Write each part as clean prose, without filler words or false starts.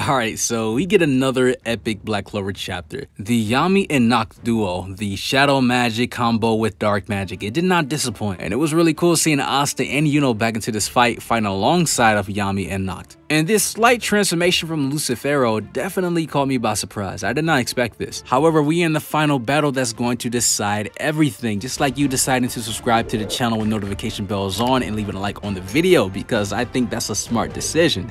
Alright, so we get another epic Black Clover chapter. The Yami and Nacht duo, the Shadow Magic combo with Dark Magic. It did not disappoint, and it was really cool seeing Asta and Yuno back into this fighting alongside of Yami and Nacht. And this slight transformation from Lucifero definitely caught me by surprise. I did not expect this. However, we are in the final battle that's going to decide everything, just like you deciding to subscribe to the channel with notification bells on and leaving a like on the video, because I think that's a smart decision.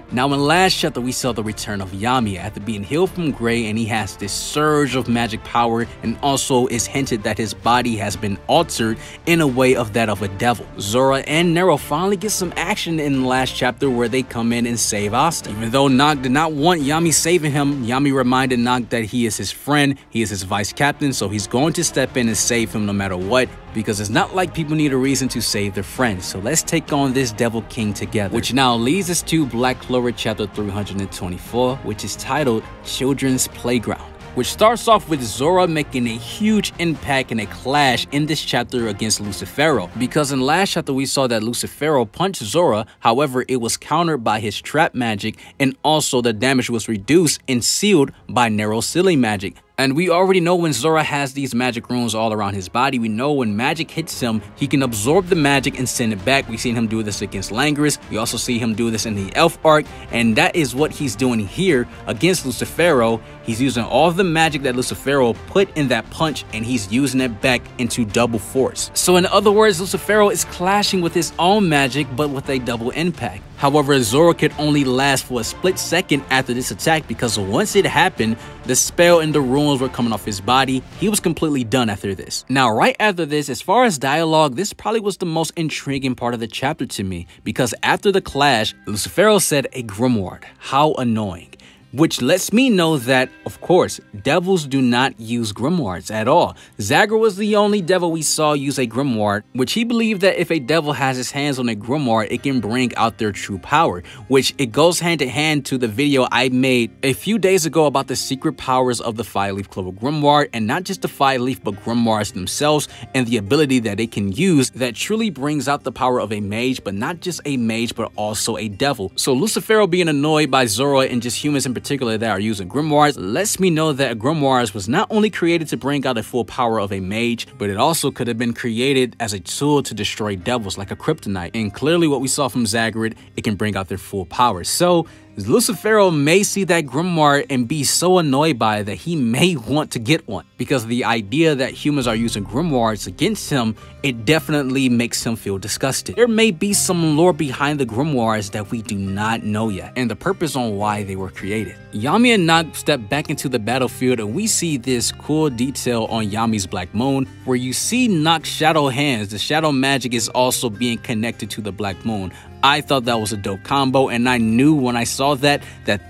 Now, in last chapter, we saw the return of Yami after being healed from Gray, and he has this surge of magic power, and also is hinted that his body has been altered in a way of that of a devil. Zora and Nero finally get some action in the last chapter where they come in and save Asta. Even though Nacht did not want Yami saving him, Yami reminded Nacht that he is his friend, he is his vice captain, so he's going to step in and save him no matter what, because it's not like people need a reason to save their friends. So let's take on this Devil King together, which now leads us to Black Clover chapter 324, which is titled Children's Playground, which starts off with Zora making a huge impact and a clash in this chapter against Lucifero, because in last chapter we saw that Lucifero punched Zora, however it was countered by his trap magic, and also the damage was reduced and sealed by Nero's sealing magic. And we already know when Zora has these magic runes all around his body, we know when magic hits him, he can absorb the magic and send it back. We've seen him do this against Langris. We also see him do this in the Elf arc, and that is what he's doing here against Lucifero. He's using all the magic that Lucifero put in that punch, and he's using it back into double force. So in other words, Lucifero is clashing with his own magic, but with a double impact. However, Zora could only last for a split second after this attack, because once it happened, the spell and the runes were coming off his body. He was completely done after this. Now, right after this, as far as dialogue, this probably was the most intriguing part of the chapter to me, because after the clash, Lucifero said a grimoire. How annoying. Which lets me know that, of course, devils do not use grimoires at all. Zagre was the only devil we saw use a grimoire, which he believed that if a devil has his hands on a grimoire, it can bring out their true power, which it goes hand in hand to the video I made a few days ago about the secret powers of the Five-Leaf Clover Grimoire, and not just the Five-Leaf, but grimoires themselves, and the ability that they can use that truly brings out the power of a mage, but not just a mage, but also a devil. So Lucifero being annoyed by Zora and just humans in particular that are using grimoires lets me know that grimoires was not only created to bring out the full power of a mage, but it also could have been created as a tool to destroy devils like a kryptonite. And clearly what we saw from Zagreus, it can bring out their full power. So Lucifero may see that grimoire and be so annoyed by it that he may want to get one, because the idea that humans are using grimoires against him, it definitely makes him feel disgusted. There may be some lore behind the grimoires that we do not know yet, and the purpose on why they were created. Yami and Nacht step back into the battlefield, and we see this cool detail on Yami's Black Moon, where you see Nacht's shadow hands. The shadow magic is also being connected to the Black Moon. I thought that was a dope combo, and I knew when I saw that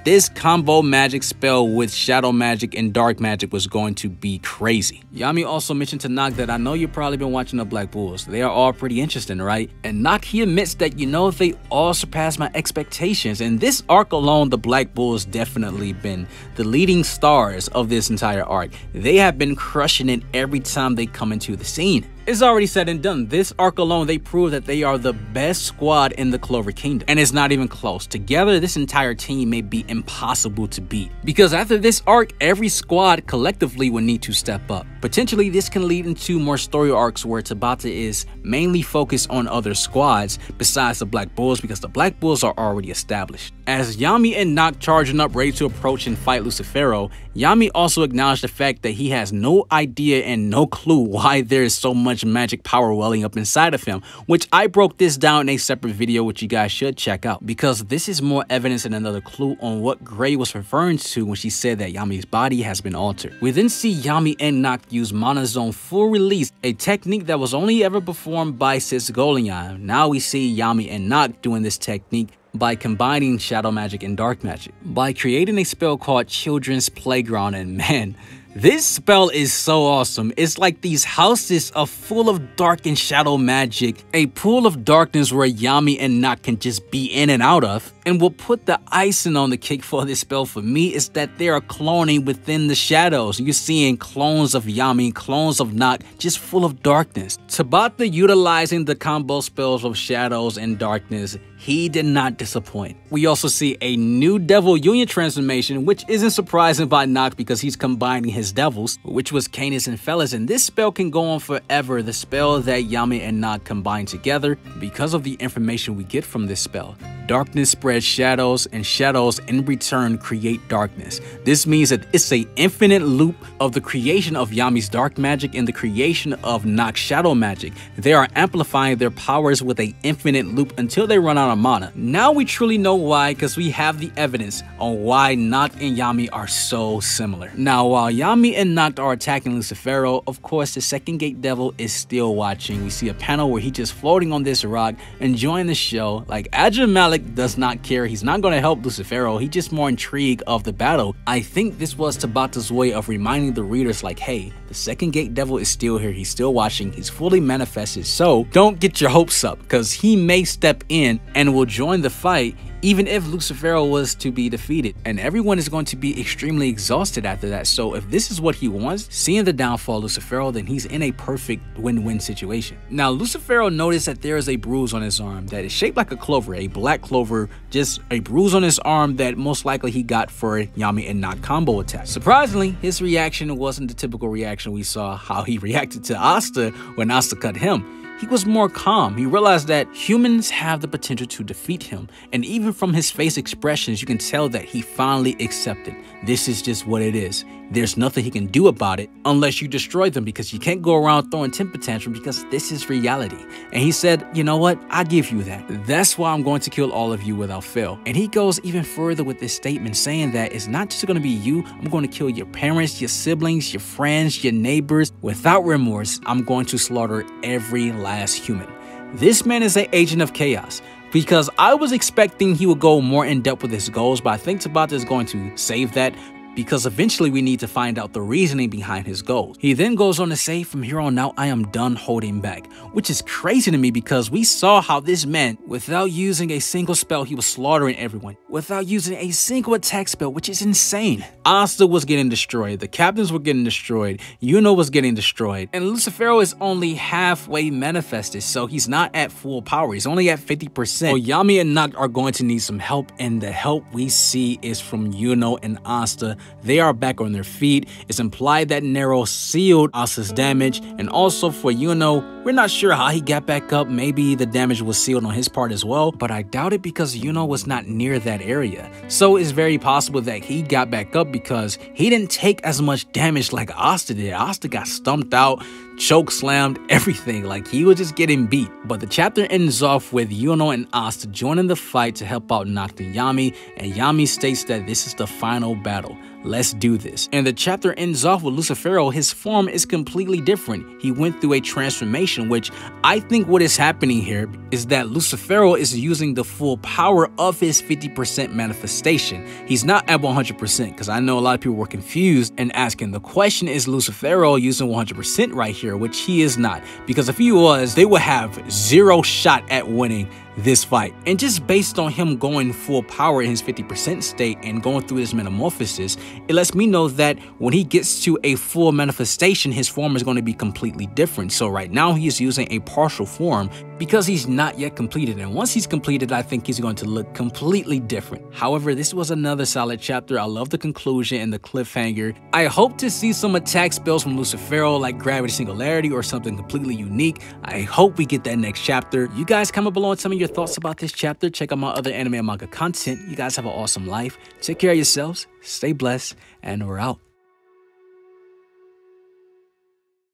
this combo magic spell with shadow magic and dark magic was going to be crazy. Yami also mentioned to Nacht that I know you've probably been watching the Black Bulls. They are all pretty interesting, right? And Nacht, he admits that, you know, they all surpassed my expectations. And this arc alone, the Black Bulls definitely been the leading stars of this entire arc. They have been crushing it every time they come into the scene. It's already said and done. This arc alone, they prove that they are the best squad in the Clover Kingdom. And it's not even close. Together, this entire team may be impossible to beat, because after this arc, every squad collectively will need to step up. Potentially, this can lead into more story arcs where Tabata is mainly focused on other squads besides the Black Bulls, because the Black Bulls are already established. As Yami and Nacht charging up ready to approach and fight Lucifero, Yami also acknowledged the fact that he has no idea and no clue why there is so much magic power welling up inside of him, which I broke this down in a separate video which you guys should check out, because this is more evidence and another clue on what Gray was referring to when she said that Yami's body has been altered. We then see Yami and Nacht use Mana Zone Full Release, a technique that was only ever performed by Sisgolian. Now we see Yami and Nacht doing this technique by combining shadow magic and dark magic, by creating a spell called Children's Playground. And man, this spell is so awesome. It's like these houses are full of dark and shadow magic, a pool of darkness where Yami and Nacht can just be in and out of. And what put the icing on the cake for this spell for me is that they are cloning within the shadows. You're seeing clones of Yami, clones of Nacht, just full of darkness. Tabata utilizing the combo spells of shadows and darkness he did not disappoint. We also see a new Devil Union transformation, which isn't surprising by Noct because he's combining his devils, which was Canis and Fellas, and this spell can go on forever, the spell that Yami and Noct combine together because of the information we get from this spell. Darkness spreads shadows, and shadows in return create darkness. This means that it's an infinite loop of the creation of Yami's dark magic and the creation of Noct's shadow magic. They are amplifying their powers with an infinite loop until they run out of mana. Now we truly know why, because we have the evidence on why Noct and Yami are so similar. Now, while Yami and Noct are attacking Lucifero, of course the second gate devil is still watching. We see a panel where he's just floating on this rock, enjoying the show. Like, Ajah Malik does not care. He's not going to help Lucifero. He's just more intrigued of the battle. I think this was Tabata's way of reminding the readers, like, hey, the second gate devil is still here. He's still watching. He's fully manifested. So don't get your hopes up, because he may step in and will join the fight even if Lucifero was to be defeated, and everyone is going to be extremely exhausted after that. So if this is what he wants, seeing the downfall of Lucifero, then he's in a perfect win-win situation. Now, Lucifero noticed that there is a bruise on his arm that is shaped like a clover, a black clover, just a bruise on his arm that most likely he got for Yami and Noct combo attack. Surprisingly, his reaction wasn't the typical reaction we saw how he reacted to Asta when Asta cut him. He was more calm. He realized that humans have the potential to defeat him, and even from his face expressions, you can tell that he finally accepted. This is just what it is. There's nothing he can do about it unless you destroy them, because you can't go around throwing temper tantrums, because this is reality. And he said, you know what? I give you that. That's why I'm going to kill all of you without fail. And he goes even further with this statement, saying that it's not just going to be you. I'm going to kill your parents, your siblings, your friends, your neighbors. Without remorse, I'm going to slaughter every last human. This man is an agent of chaos, because I was expecting he would go more in depth with his goals, but I think Tabata is going to save that, because eventually we need to find out the reasoning behind his goals. He then goes on to say, from here on out, I am done holding back, which is crazy to me, because we saw how this man, without using a single spell, he was slaughtering everyone, without using a single attack spell, which is insane. Asta was getting destroyed, the captains were getting destroyed, Yuno was getting destroyed, and Lucifero is only halfway manifested, so he's not at full power, he's only at 50%. So Yami and Noct are going to need some help, and the help we see is from Yuno and Asta. They are back on their feet. It's implied that Nero sealed Asta's damage, and also for Yuno, we're not sure how he got back up. Maybe the damage was sealed on his part as well, but I doubt it, because Yuno was not near that area. So it's very possible that he got back up because he didn't take as much damage like Asta did. Asta got stumped out, choke slammed, everything. Like, he was just getting beat. But the chapter ends off with Yuno and Asta joining the fight to help out Noct and Yami states that this is the final battle. Let's do this. And the chapter ends off with Lucifero. His form is completely different. He went through a transformation, which I think what is happening here is that Lucifero is using the full power of his 50% manifestation. He's not at 100%, because I know a lot of people were confused and asking the question, is Lucifero using 100% right here, which he is not, because if he was, they would have zero shot at winning this fight. And just based on him going full power in his 50% state and going through this metamorphosis, it lets me know that when he gets to a full manifestation, his form is going to be completely different. So right now he is using a partial form because he's not yet completed, and once he's completed, I think he's going to look completely different. However, this was another solid chapter. I love the conclusion and the cliffhanger. I hope to see some attack spells from Lucifero, like Gravity Singularity or something completely unique. I hope we get that next chapter. You guys comment below and tell me your thoughts about this chapter. Check out my other anime and manga content. You guys have an awesome life. Take care of yourselves, stay blessed, and we're out.